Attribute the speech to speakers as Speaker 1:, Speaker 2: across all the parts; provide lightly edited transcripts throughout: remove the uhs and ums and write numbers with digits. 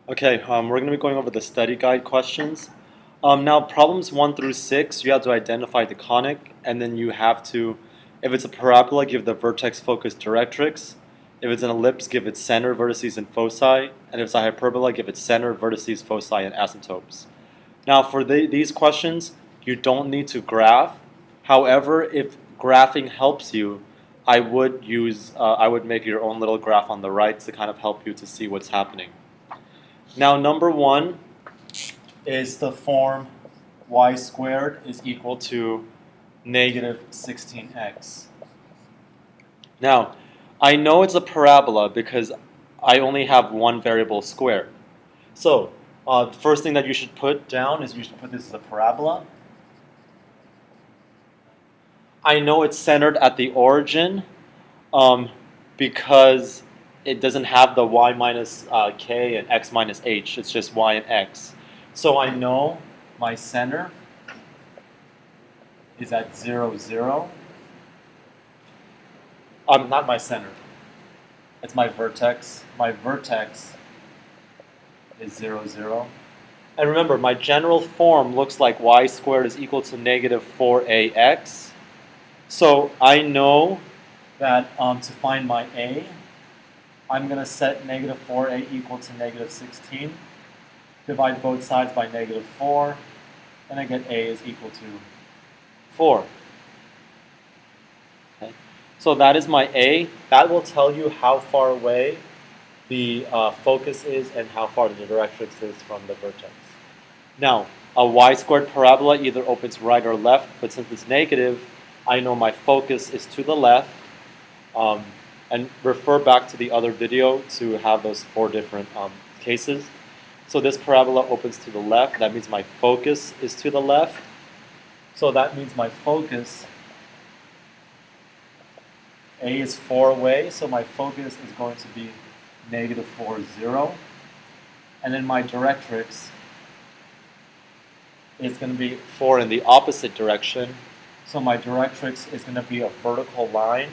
Speaker 1: Okay, we're going to be going over the study guide questions. Now, problems 1 through 6, you have to identify the conic, and then you have to, if it's a parabola, give the vertex focus directrix. If it's an ellipse, give its center, vertices, and foci. And if it's a hyperbola, give its center, vertices, foci, and asymptotes. Now, for these questions, you don't need to graph. However, if graphing helps you, I would make your own little graph on the right to kind of help you to see what's happening. Now, number 1 is the form y squared is equal to negative 16x. Now, I know it's a parabola because I only have one variable squared. So, the first thing that you should put down is you should put this as a parabola. I know it's centered at the origin because it doesn't have the y minus k and x minus h. It's just y and x. So I know my center is at 0, 0. Not my center. It's my vertex. My vertex is 0, 0. And remember, my general form looks like y squared is equal to negative 4ax. So I know that to find my a, I'm going to set negative 4a equal to negative 16. Divide both sides by negative 4, and I get a is equal to 4. Okay. So that is my a. That will tell you how far away the focus is and how far the directrix is from the vertex. Now, a y squared parabola either opens right or left, but since it's negative, I know my focus is to the left. And refer back to the other video to have those 4 different cases. So this parabola opens to the left. That means my focus is to the left. So that means my focus, A is 4 away, so my focus is going to be negative 4, 0. And then my directrix is going to be 4 in the opposite direction. So my directrix is going to be a vertical line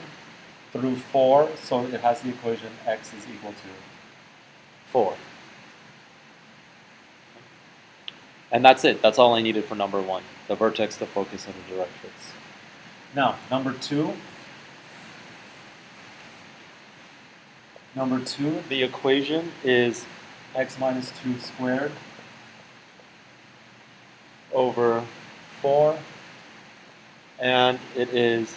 Speaker 1: through 4, so it has the equation x is equal to 4. And that's it. That's all I needed for number 1, the vertex, the focus, and the directrix. Now, number 2. Number 2, the equation is x minus 2 squared over 4, and it is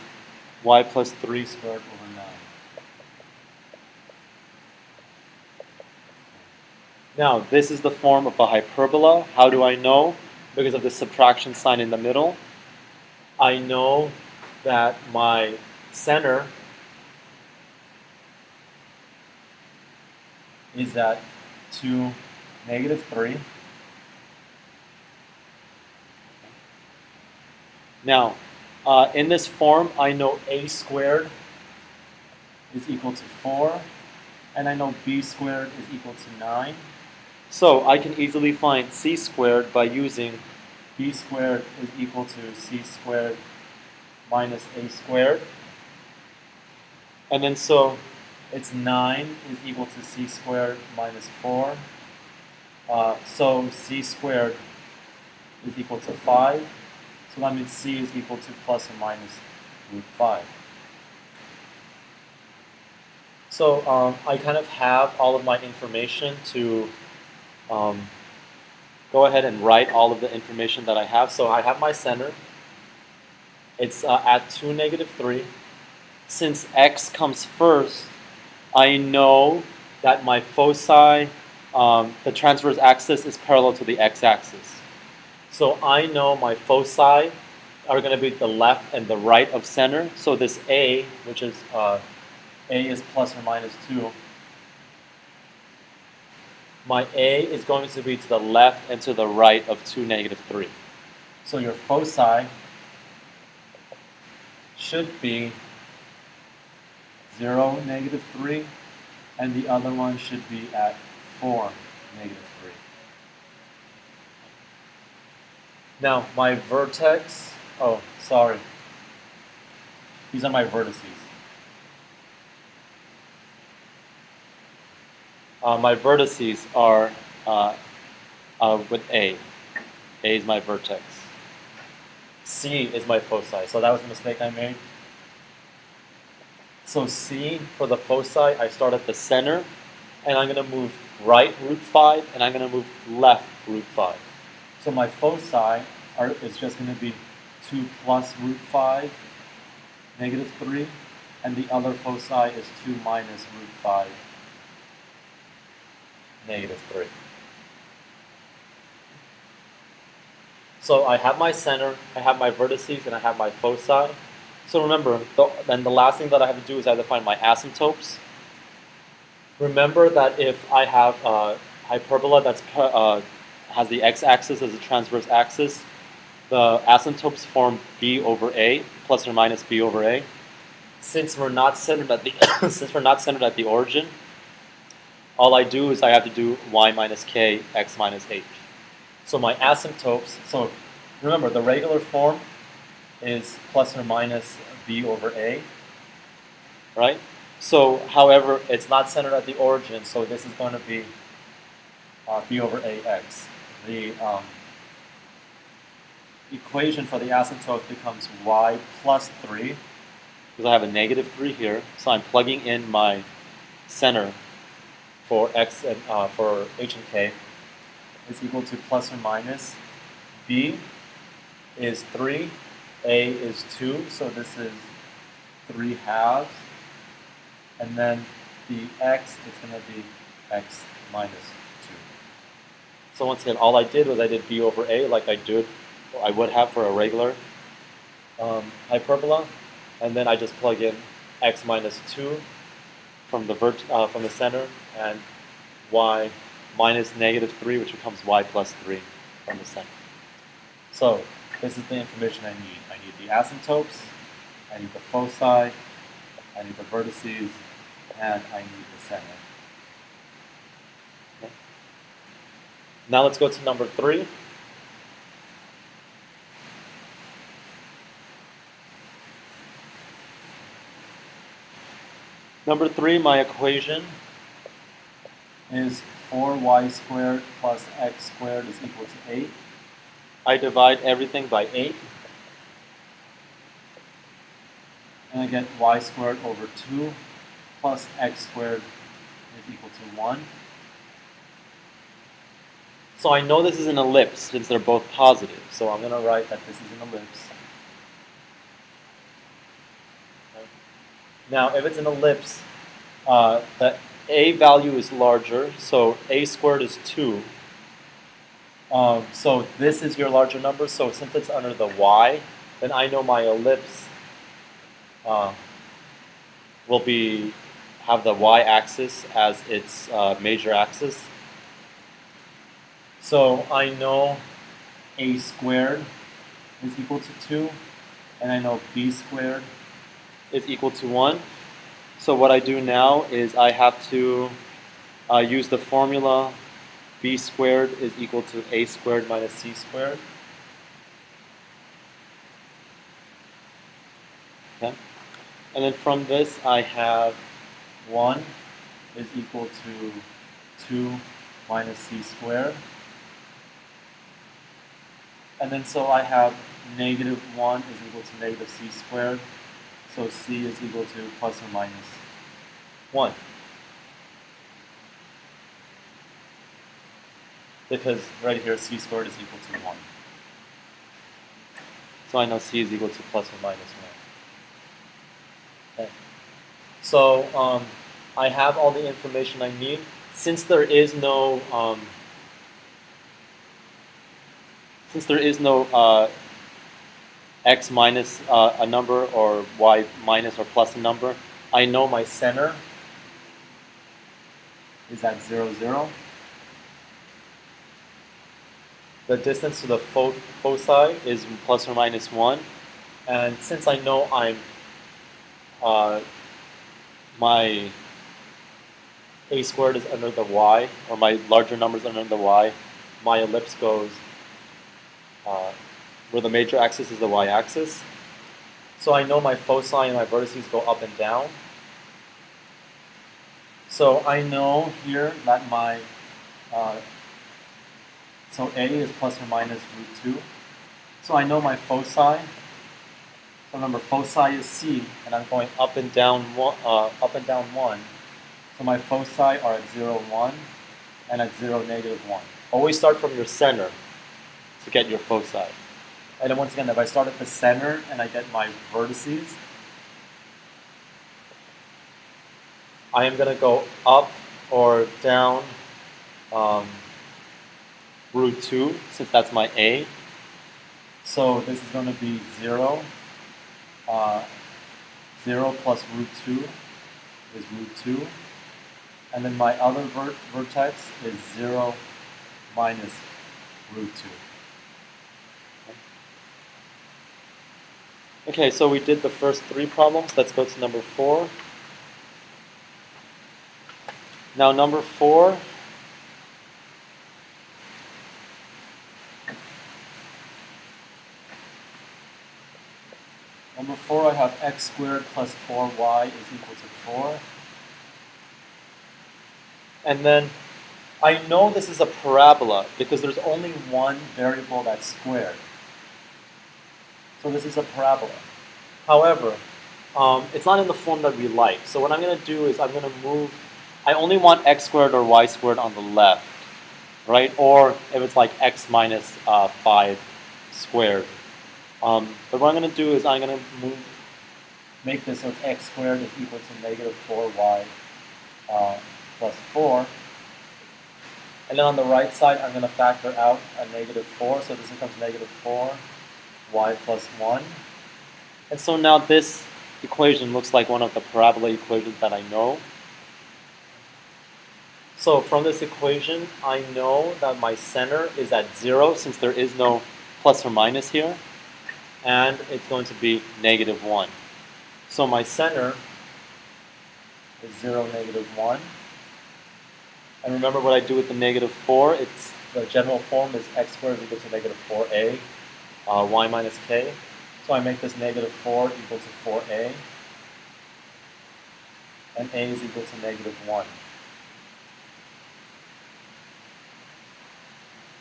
Speaker 1: y plus 3 squared over 9. Now, this is the form of a hyperbola. How do I know? Because of the subtraction sign in the middle. I know that my center is at 2, negative 3. Now, in this form, I know a squared is equal to 4, and I know b squared is equal to 9. So I can easily find c squared by using b squared is equal to c squared minus a squared. And then so it's 9 is equal to c squared minus 4. So c squared is equal to 5. So that means c is equal to plus or minus root 5. So I kind of have all of my information to go ahead and write all of the information that I have. So I have my center. It's at 2, negative 3. Since x comes first, I know that my foci, the transverse axis, is parallel to the x-axis. So I know my foci are going to be the left and the right of center. So this a, which is a is plus or minus 2, my a is going to be to the left and to the right of 2, negative 3. So your foci should be 0, negative 3, and the other one should be at 4, negative 3. Now, my vertex, oh, sorry. These are my vertices. My vertices are with A. A is my vertex. C is my foci. So that was the mistake I made. So C, for the foci, I start at the center, and I'm going to move right root 5, and I'm going to move left root 5. So my foci is just going to be 2 plus root 5, negative 3, and the other foci is 2 minus root 5, negative 3. So I have my center, I have my vertices, and I have my foci. So remember, then the last thing that I have to do is I have to find my asymptotes. Remember that if I have a hyperbola that has the x-axis as a transverse axis, the asymptotes form b over a, plus or minus b over a. Since we're not centered at the origin, all I do is I have to do y minus k, x minus h. So my asymptotes. So remember, the regular form is plus or minus b over a, right? So, however, it's not centered at the origin, so this is going to be b over ax. The equation for the asymptote becomes y plus 3, because I have a negative 3 here, so I'm plugging in my center for x and for h and k is equal to plus or minus b is 3, a is 2, so this is 3 halves, and then the x is going to be x minus 2. So once again, all I did was I did b over a like I would have for a regular hyperbola, and then I just plug in x minus 2 from the center, and y minus negative 3, which becomes y plus 3 from the center. So this is the information I need. I need the asymptotes, I need the foci, I need the vertices, and I need the center. Okay. Now let's go to number 3. Number 3, my equation is 4y squared plus x squared is equal to 8. I divide everything by 8. And I get y squared over 2 plus x squared is equal to 1. So I know this is an ellipse since they're both positive. So I'm going to write that this is an ellipse. Okay. Now, if it's an ellipse, the a value is larger, so a squared is 2. So this is your larger number. So since it's under the y, then I know my ellipse will have the y-axis as its major axis. So I know a squared is equal to 2, and I know b squared is equal to 1. So what I do now is I have to use the formula b squared is equal to a squared minus c squared. Okay. And then from this I have 1 is equal to 2 minus c squared. And then so I have negative 1 is equal to negative c squared. So c is equal to plus or minus 1. Because right here c squared is equal to 1. So I know c is equal to plus or minus 1. Okay. So I have all the information I need. Since there is no x minus a number or y minus or plus a number, I know my center is at 0, 0. The distance to the foci is plus or minus 1. And since I know my a squared is under the y, or my larger number is under the y, my ellipse goes where the major axis is the y-axis. So I know my foci and my vertices go up and down. So I know here that my So A is plus or minus root 2. So I know my foci. So remember, foci is C, and I'm going up and down 1. So my foci are at 0, 1, and at 0, -1. Always start from your center to get your foci. And then once again, if I start at the center and I get my vertices, I am going to go up or down root 2, since that's my A. So this is going to be 0. 0 plus root 2 is root 2. And then my other vertex is 0 minus root 2. Okay, so we did the first 3 problems. Let's go to number 4. Now number 4, I have x squared plus 4y is equal to 4. And then I know this is a parabola because there's only one variable that's squared. So this is a parabola. However, it's not in the form that we like. So what I'm going to do is I'm going to move, I only want x squared or y squared on the left, right? Or if it's like x minus 5 squared. But what I'm going to do is I'm going to make this so x squared is equal to negative 4y plus 4. And then on the right side, I'm going to factor out a negative 4. So this becomes negative 4y plus 1. And so now this equation looks like one of the parabola equations that I know. So from this equation, I know that my center is at 0 since there is no plus or minus here. And it's going to be negative 1. So my center is 0, -1. And remember what I do with the negative 4? It's the general form is x squared is equal to negative 4a, y minus k. So I make this negative 4 equal to 4a. And a is equal to negative 1.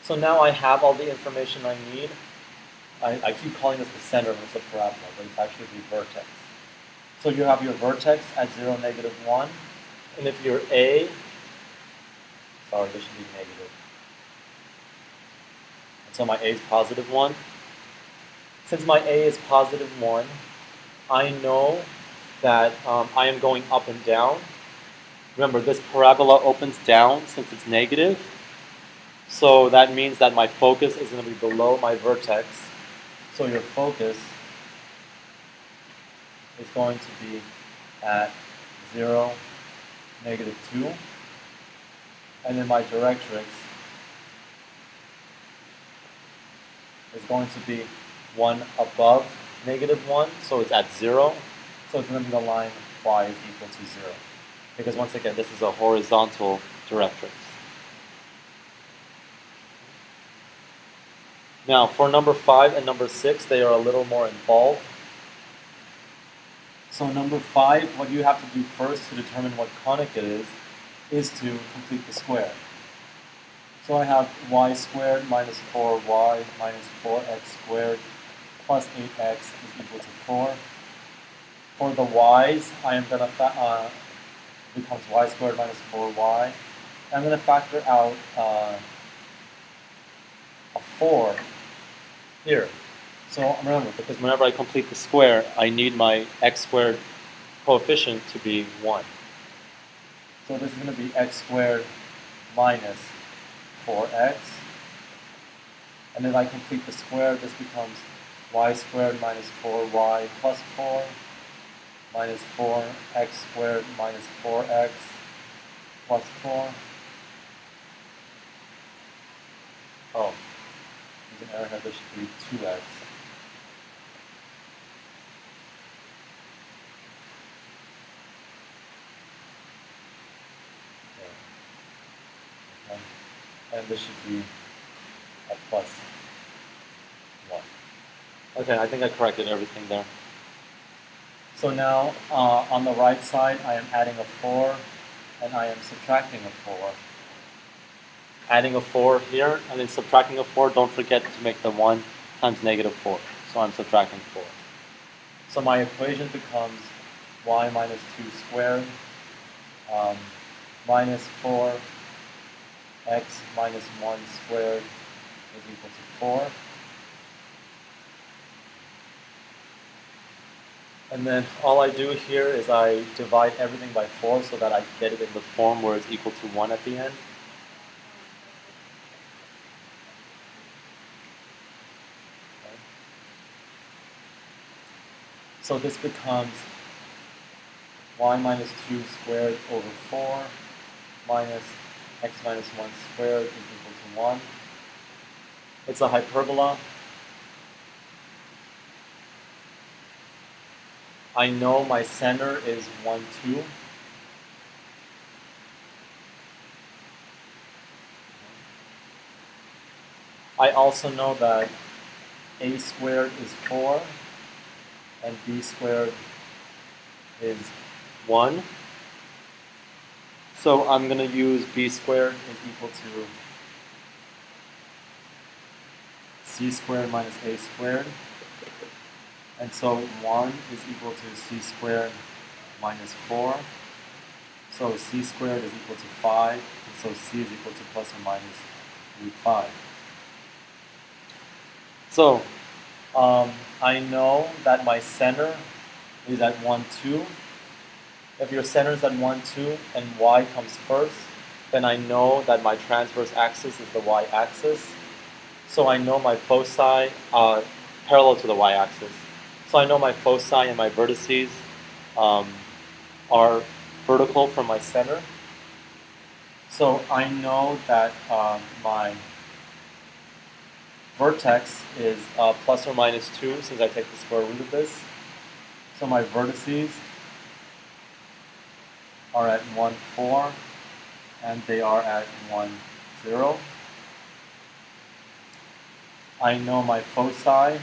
Speaker 1: So now I have all the information I need. I keep calling this the center of the parabola, but it's actually the vertex. So you have your vertex at 0, -1. And if you're A, sorry, this should be negative. And so my A is positive 1. Since my A is positive 1, I know that I am going up and down. Remember, this parabola opens down since it's negative. So that means that my focus is going to be below my vertex. So your focus is going to be at 0, -2. And then my directrix is going to be 1 above -1. So it's at 0. So it's going to be the line y is equal to 0. Because once again, this is a horizontal directrix. Now, for number 5 and number 6, they are a little more involved. So number 5, what you have to do first to determine what conic it is to complete the square. So I have y squared minus 4y minus 4x squared plus 8x is equal to 4. For the y's, I am going to becomes y squared minus 4y. I'm going to factor out a 4 here. So remember, because whenever I complete the square, I need my x squared coefficient to be 1. So this is going to be x squared minus 4x. And then I complete the square, this becomes y squared minus 4y plus 4 minus 4x squared minus 4x plus 4. Oh, there's an error here, there should be 2x. And this should be a plus 1. Okay, I think I corrected everything there. So now, on the right side, I am adding a 4, and I am subtracting a 4. adding a 4 here, and then subtracting a 4. Don't forget to make the 1 times -4. So I'm subtracting 4. So my equation becomes y minus 2 squared minus 4x minus 1 squared is equal to 4. And then all I do here is I divide everything by 4 so that I get it in the form where it's equal to 1 at the end. Okay. So this becomes y minus 2 squared over 4 minus x minus 1 squared is equal to 1. It's a hyperbola. I know my center is 1, 2. I also know that a squared is 4 and b squared is 1. So I'm going to use b squared is equal to c squared minus a squared. And so 1 is equal to c squared minus 4. So c squared is equal to 5. And so c is equal to plus or minus root 5. So I know that my center is at 1, 2. If your center is at 1, 2 and y comes first, then I know that my transverse axis is the y-axis. So I know my foci parallel to the y-axis. So I know my foci and my vertices are vertical from my center. So I know that my vertex is plus or minus 2 since I take the square root of this. So my vertices are at 1, 4 and they are at 1, 0. I know my foci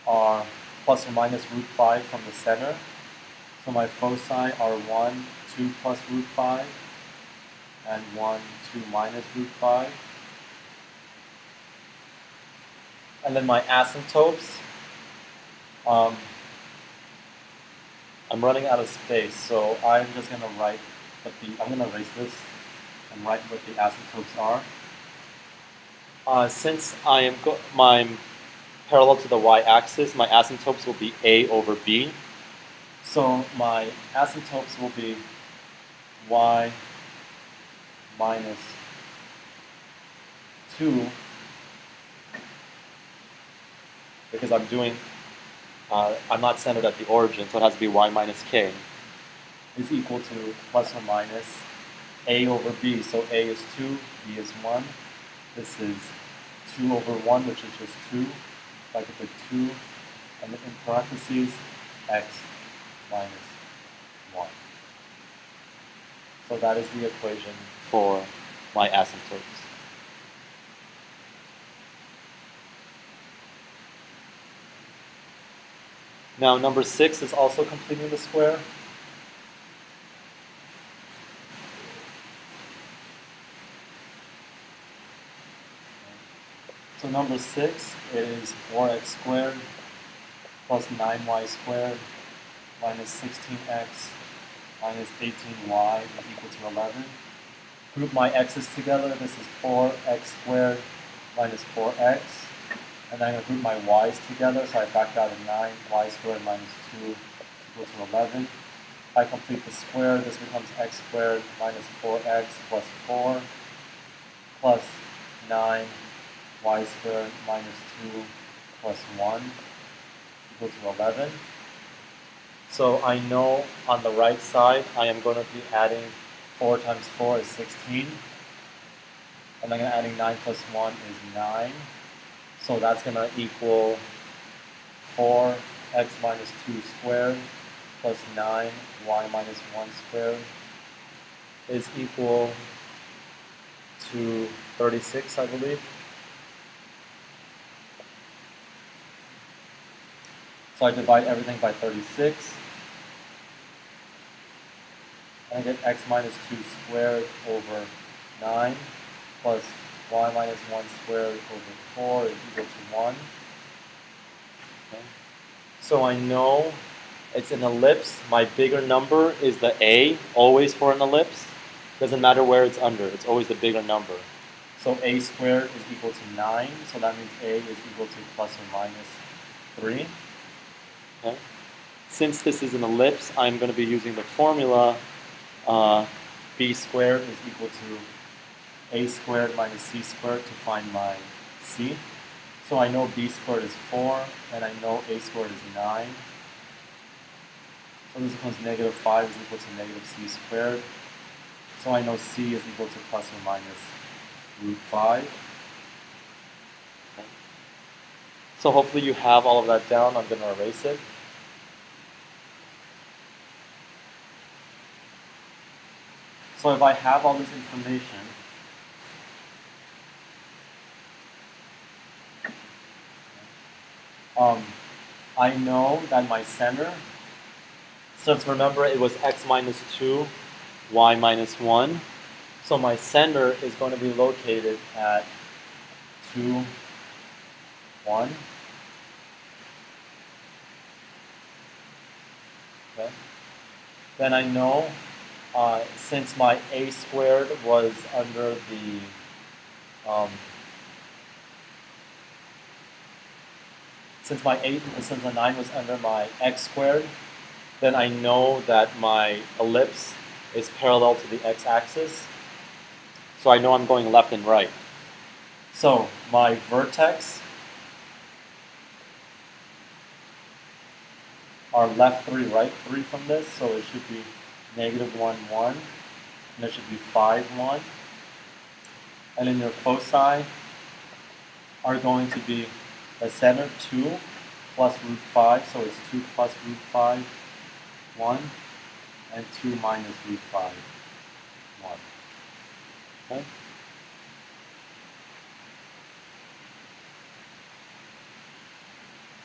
Speaker 1: are plus or minus root 5 from the center. So my foci are 1, 2 plus root 5 and 1, 2 minus root 5. And then my asymptotes, I'm running out of space, so I'm just going to write I'm going to erase this and write what the asymptotes are. Since I'm parallel to the y-axis, my asymptotes will be a over b. So my asymptotes will be y minus 2, because I'm not centered at the origin, so it has to be y minus k, is equal to plus or minus a over b. So a is 2, b is 1. This is 2 over 1, which is just 2. If I put 2, and then in parentheses, x minus 1. So that is the equation for my asymptotes. Now number 6 is also completing the square. So number 6 is 4x squared plus 9y squared minus 16x minus 18y is equal to 11. Group my x's together. This is 4x squared minus 4x. And then I'm going to group my y's together. So I factor out a 9y squared minus 2 is equal to 11. If I complete the square, this becomes x squared minus 4x plus 4 plus 9 y squared minus 2 plus 1 equal to 11. So I know on the right side I am going to be adding 4 times 4 is 16. And then adding 9 plus 1 is 9. So that's going to equal 4x minus 2 squared plus 9y minus 1 squared is equal to 36, I believe. So I divide everything by 36. And I get x minus 2 squared over 9 plus y minus 1 squared over 4 is equal to 1. Okay. So I know it's an ellipse. My bigger number is the a, always for an ellipse. Doesn't matter where it's under, it's always the bigger number. So a squared is equal to 9, so that means a is equal to plus or minus 3. Okay. Since this is an ellipse, I'm going to be using the formula b squared is equal to a squared minus c squared to find my c. So I know b squared is 4, and I know a squared is 9. So this becomes negative 5 is equal to negative c squared. So I know c is equal to plus or minus root 5. Okay. So hopefully you have all of that down. I'm going to erase it. So if I have all this information, I know that my center, since remember it was x minus 2, y minus 1, so my center is going to be located at 2, 1. Okay. Then I know since my a squared was under the since the 9 was under my x squared, then I know that my ellipse is parallel to the x-axis. So I know I'm going left and right. So my vertex are left 3, right 3 from this, so it should be negative 1, 1, and it should be 5, 1. And then your foci are going to be the center 2 plus root 5, so it's 2 plus root 5, 1, and 2 minus root 5, 1. Okay?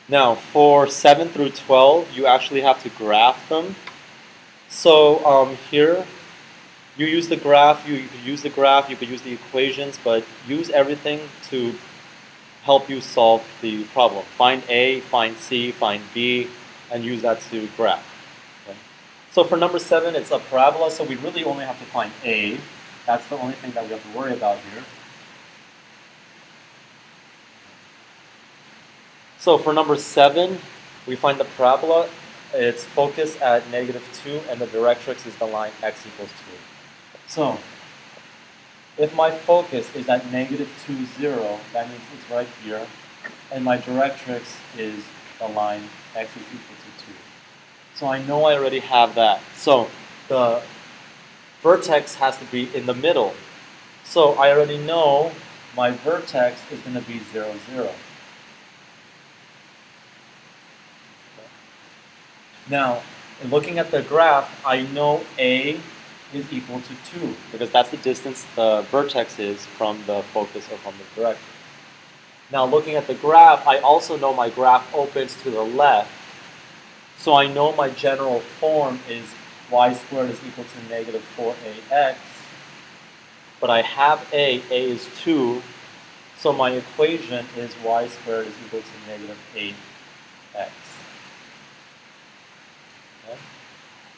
Speaker 1: Now, for 7 through 12, you actually have to graph them. So here, you use the graph, you could use the graph, you could use the equations, but use everything to help you solve the problem. Find A, find C, find B, and use that to graph. Okay. So for number 7, it's a parabola, so we really only have to find A. That's the only thing that we have to worry about here. So for number 7, we find the parabola. It's focused at negative 2, and the directrix is the line x equals 2. So if my focus is at negative 2, 0, that means it's right here, and my directrix is the line x is equal to 2. So I know I already have that. So the vertex has to be in the middle. So I already know my vertex is going to be 0, 0. Now, in looking at the graph, I know A is equal to 2, because that's the distance the vertex is from the focus or from the direction. Now, looking at the graph, I also know my graph opens to the left, so I know my general form is y squared is equal to negative 4ax, but I have A is 2, so my equation is y squared is equal to negative 8x.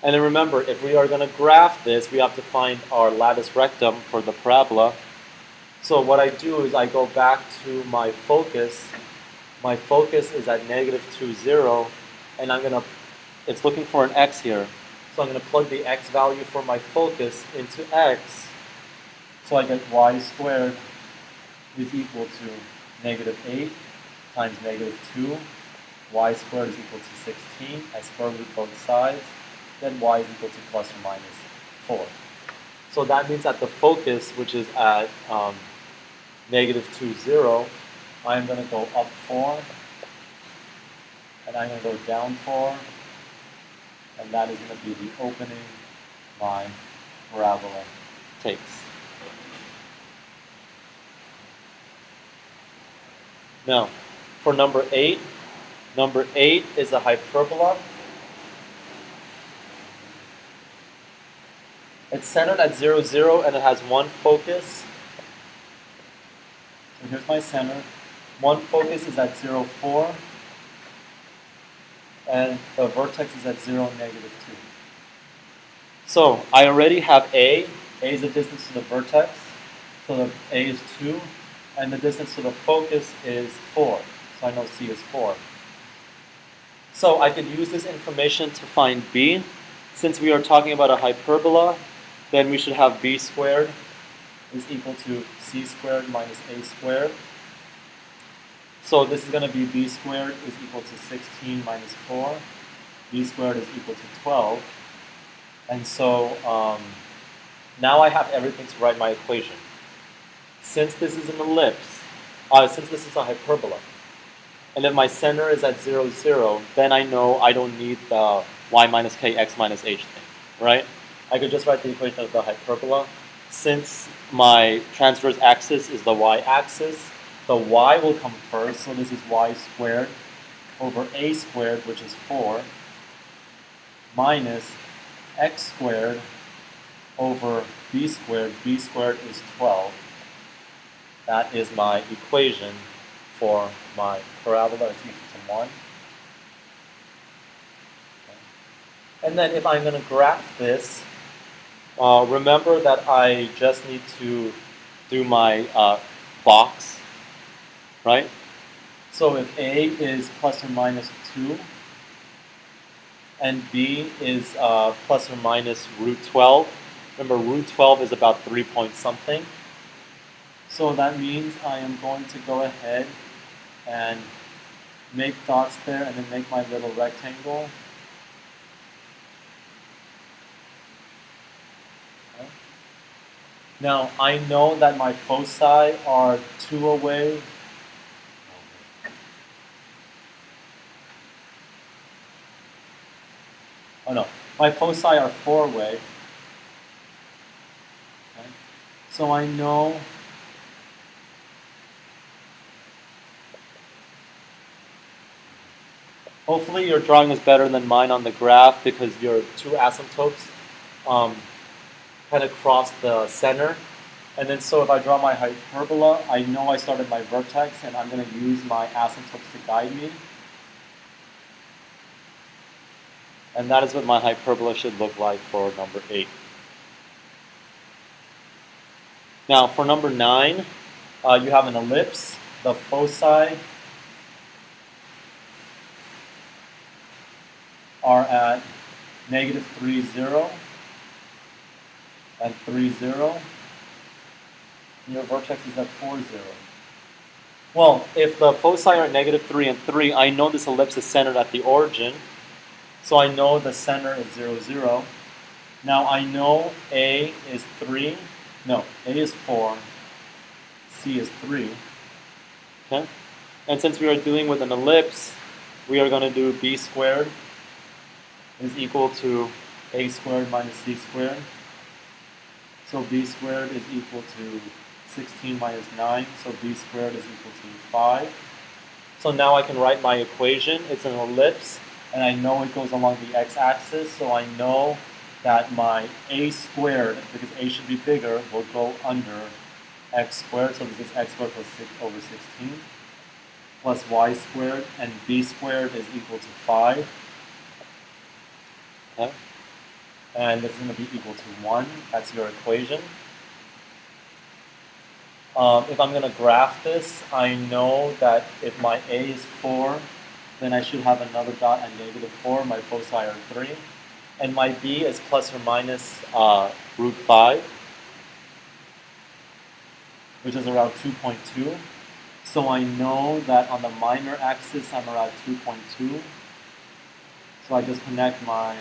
Speaker 1: And then remember, if we are going to graph this, we have to find our latus rectum for the parabola. So what I do is I go back to my focus. My focus is at negative 2, 0, and it's looking for an x here. So I'm going to plug the x value for my focus into x. So I get y squared is equal to negative 8 times negative 2. Y squared is equal to 16. I square root both sides. Then y is equal to plus or minus 4. So that means at the focus, which is at negative 2, 0, I'm going to go up 4, and I'm going to go down 4, and that is going to be the opening my parabola takes. Now, for number 8 is a hyperbola. It's centered at 0, 0, and it has one focus. So here's my center. One focus is at 0, 4, and the vertex is at 0, negative 2. So I already have A. A is the distance to the vertex. So the A is 2, and the distance to the focus is 4. So I know C is 4. So I could use this information to find B. Since we are talking about a hyperbola, then we should have B squared is equal to C squared minus A squared. So this is going to be B squared is equal to 16 minus 4. B squared is equal to 12. And so now I have everything to write my equation. Since this is an ellipse, since this is a hyperbola, and if my center is at 0, 0, then I know I don't need the y minus k, x minus h thing, right? I could just write the equation of the hyperbola. Since my transverse axis is the y-axis, the y will come first, so this is y squared over a squared, which is 4, minus x squared over b squared. B squared is 12. That is my equation for my parabola. It's equal to 1. Okay. And then if I'm going to graph this, remember that I just need to do my box, right? So if A is plus or minus 2, and B is plus or minus root 12. Remember, root 12 is about 3 point something. So that means I am going to go ahead and make dots there and then make my little rectangle. Okay. Now, I know that my foci are 2 away. Oh no, my foci are 4 away. Okay. So I know hopefully your drawing is better than mine on the graph because your two asymptotes kind of cross the center. And then so if I draw my hyperbola, I know I started my vertex and I'm going to use my asymptotes to guide me. And that is what my hyperbola should look like for number 8. Now for number 9, you have an ellipse. The foci are at negative 3, 0, and 3, 0. And your vertex is at 4, 0. Well, if the foci are at negative 3 and 3, I know this ellipse is centered at the origin. So I know the center is 0, 0. Now I know A is 3. No, A is 4. C is 3. Okay? And since we are dealing with an ellipse, we are going to do B squared is equal to A squared minus C squared. So B squared is equal to 16 minus 9. So B squared is equal to 5. So now I can write my equation. It's an ellipse. And I know it goes along the x-axis, so I know that my a squared, because a should be bigger, will go under x squared. So this is x squared plus 6 over 16, plus y squared, and b squared is equal to 5. Okay? And this is going to be equal to 1. That's your equation. If I'm going to graph this, I know that if my a is 4, then I should have another dot at negative 4. My foci are 3. And my b is plus or minus root 5, which is around 2.2. So I know that on the minor axis, I'm around 2.2. So I just connect my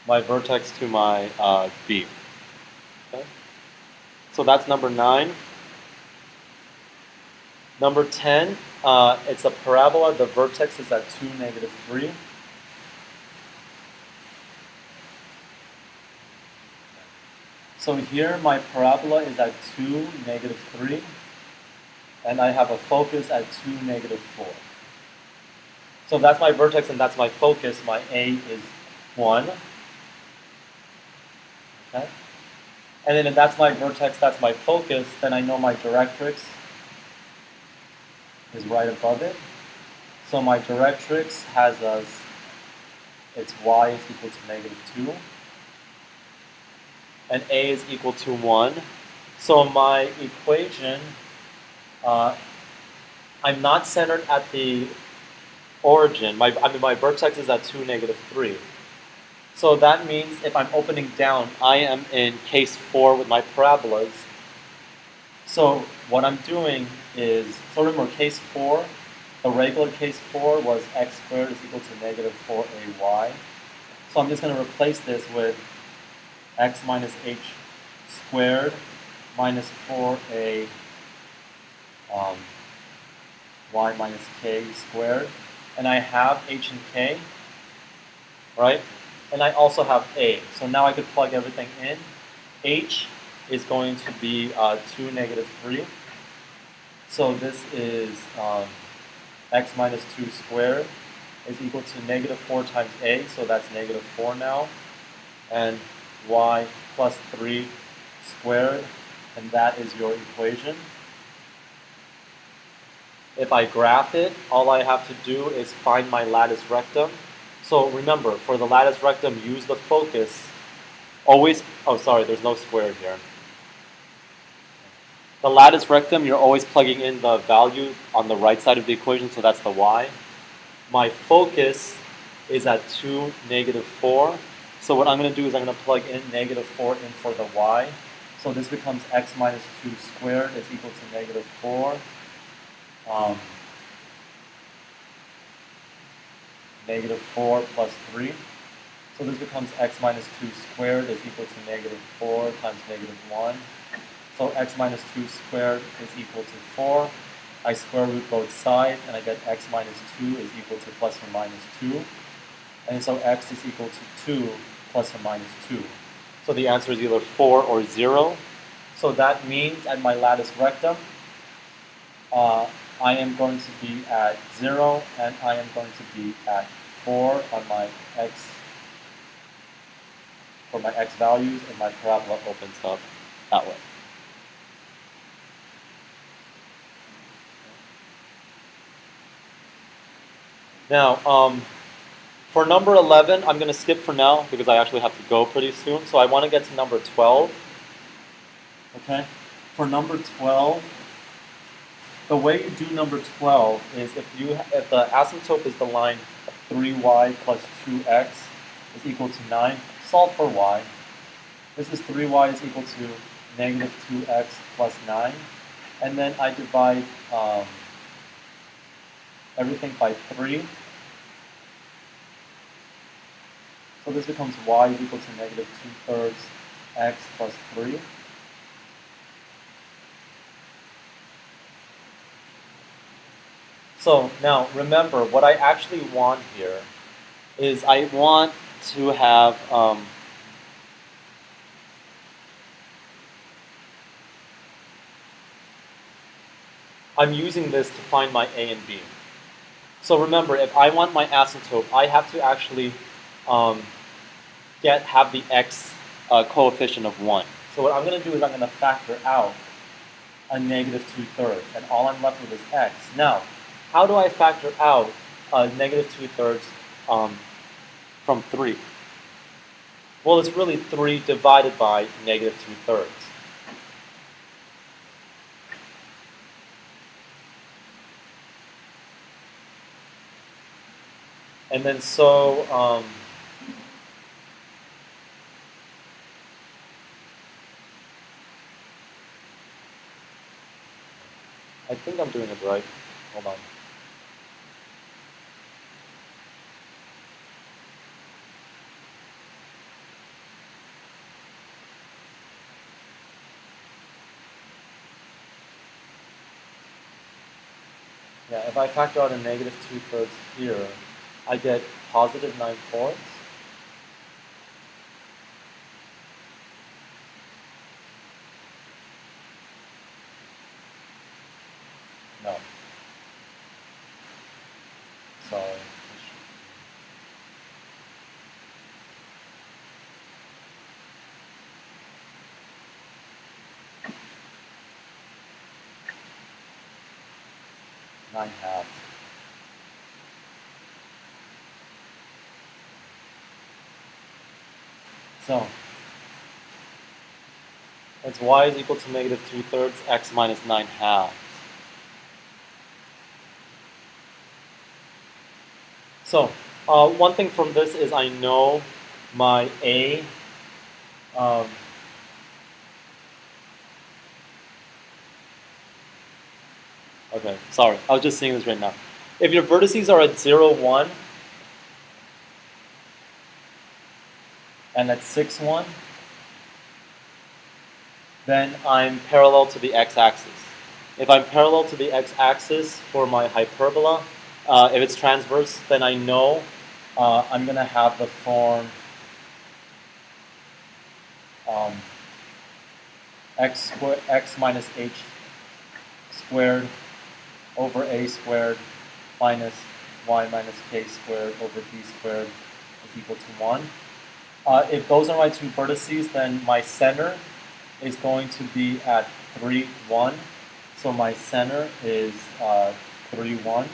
Speaker 1: vertex to my b. Okay? So that's number 9. Number 10, it's a parabola. The vertex is at 2, negative 3. So here my parabola is at 2, negative 3. And I have a focus at 2, negative 4. So that's my vertex and that's my focus. My A is 1. Okay? And then if that's my vertex, that's my focus, then I know my directrix is right above it. So my directrix has its y is equal to -2, and a is equal to 1. So my equation, I'm not centered at the origin. My vertex is at 2, -3. So that means if I'm opening down, I am in case 4 with my parabolas. So what I'm doing is, so remember case 4, the regular case 4 was x squared is equal to -4ay. So I'm just going to replace this with x minus h squared minus 4a y minus k squared. And I have h and k, right? And I also have a. So now I could plug everything in. H is going to be 2, -3. So this is x minus 2 squared is equal to -4 times a, so that's -4 now. And y plus 3 squared, and that is your equation. If I graph it, all I have to do is find my lattice rectum. So remember, for the lattice rectum, use the focus. Always, oh sorry, there's no square here. The lattice rectum, you're always plugging in the value on the right side of the equation, so that's the y. My focus is at 2, -4. So what I'm going to do is I'm going to plug in -4 in for the y. So this becomes x minus 2 squared is equal to -4. -4 plus 3. So this becomes x minus 2 squared is equal to -4 times -1. So x minus 2 squared is equal to 4. I square root both sides, and I get x minus 2 is equal to plus or minus 2. And so x is equal to 2 plus or minus 2. So the answer is either 4 or 0. So that means at my lattice rectum, I am going to be at 0, and I am going to be at 4 on my x, for my x values, and my parabola opens up that way. Now, for number 11, I'm going to skip for now because I actually have to go pretty soon. So I want to get to number 12. Okay? For number 12, the way you do number 12 is if the asymptote is the line 3y plus 2x is equal to 9, solve for y. This is 3y is equal to -2x plus 9. And then I divide everything by 3. So this becomes y is equal to -2/3 x plus 3. So now remember, what I actually want here is I want to have I'm using this to find my a and b. So remember, if I want my asymptote, I have to actually have the x coefficient of 1. So what I'm going to do is I'm going to factor out a -2/3, and all I'm left with is x. Now, how do I factor out a -2/3 from 3? Well, it's really 3 divided by -2/3. And then so, I think I'm doing it right. Hold on. Yeah, if I factor out a -2/3 here, I get positive 9/4. No. Sorry. 9/2. So it's y is equal to -2/3 x minus 9/2. So one thing from this is I know my a. Okay, sorry, I was just seeing this right now. If your vertices are at 0, 1, and at 6, 1, then I'm parallel to the x-axis. If I'm parallel to the x-axis for my hyperbola, if it's transverse, then I know I'm going to have the form x minus h squared over a squared minus y minus k squared over b squared is equal to 1. If those are my two vertices, then my center is going to be at 3, 1. So my center is 3, 1.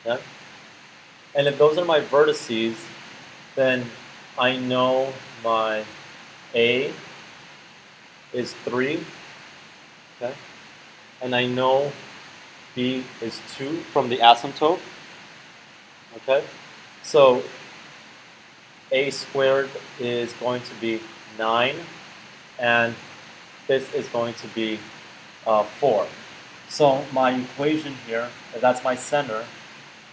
Speaker 1: Yeah? And if those are my vertices, then I know my A is 3. Okay? And I know B is 2 from the asymptote. Okay? So A squared is going to be 9, and this is going to be 4. So my equation here, that's my center,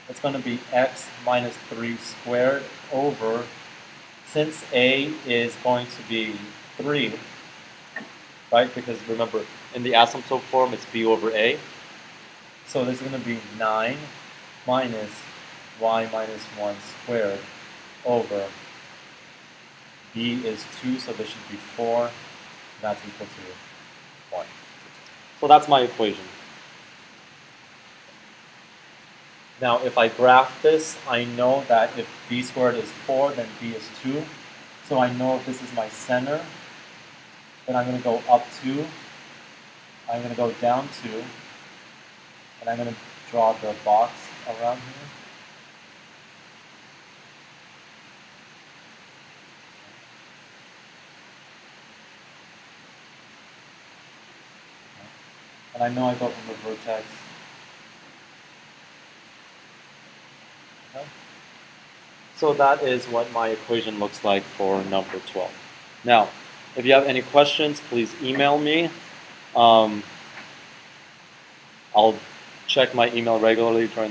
Speaker 1: it's going to be x minus 3 squared over, since A is going to be 3, right? Because remember, in the asymptote form, it's B over A. So this is going to be 9 minus y minus 1 squared over B is 2, so this should be 4. That's equal to 1. So that's my equation. Now, if I graph this, I know that if b squared is 4, then b is 2. So I know if this is my center, then I'm going to go up 2, I'm going to go down 2, and I'm going to draw the box around here. And I know I go from the vertex. Okay. So that is what my equation looks like for number 12. Now, if you have any questions, please email me. I'll check my email regularly during the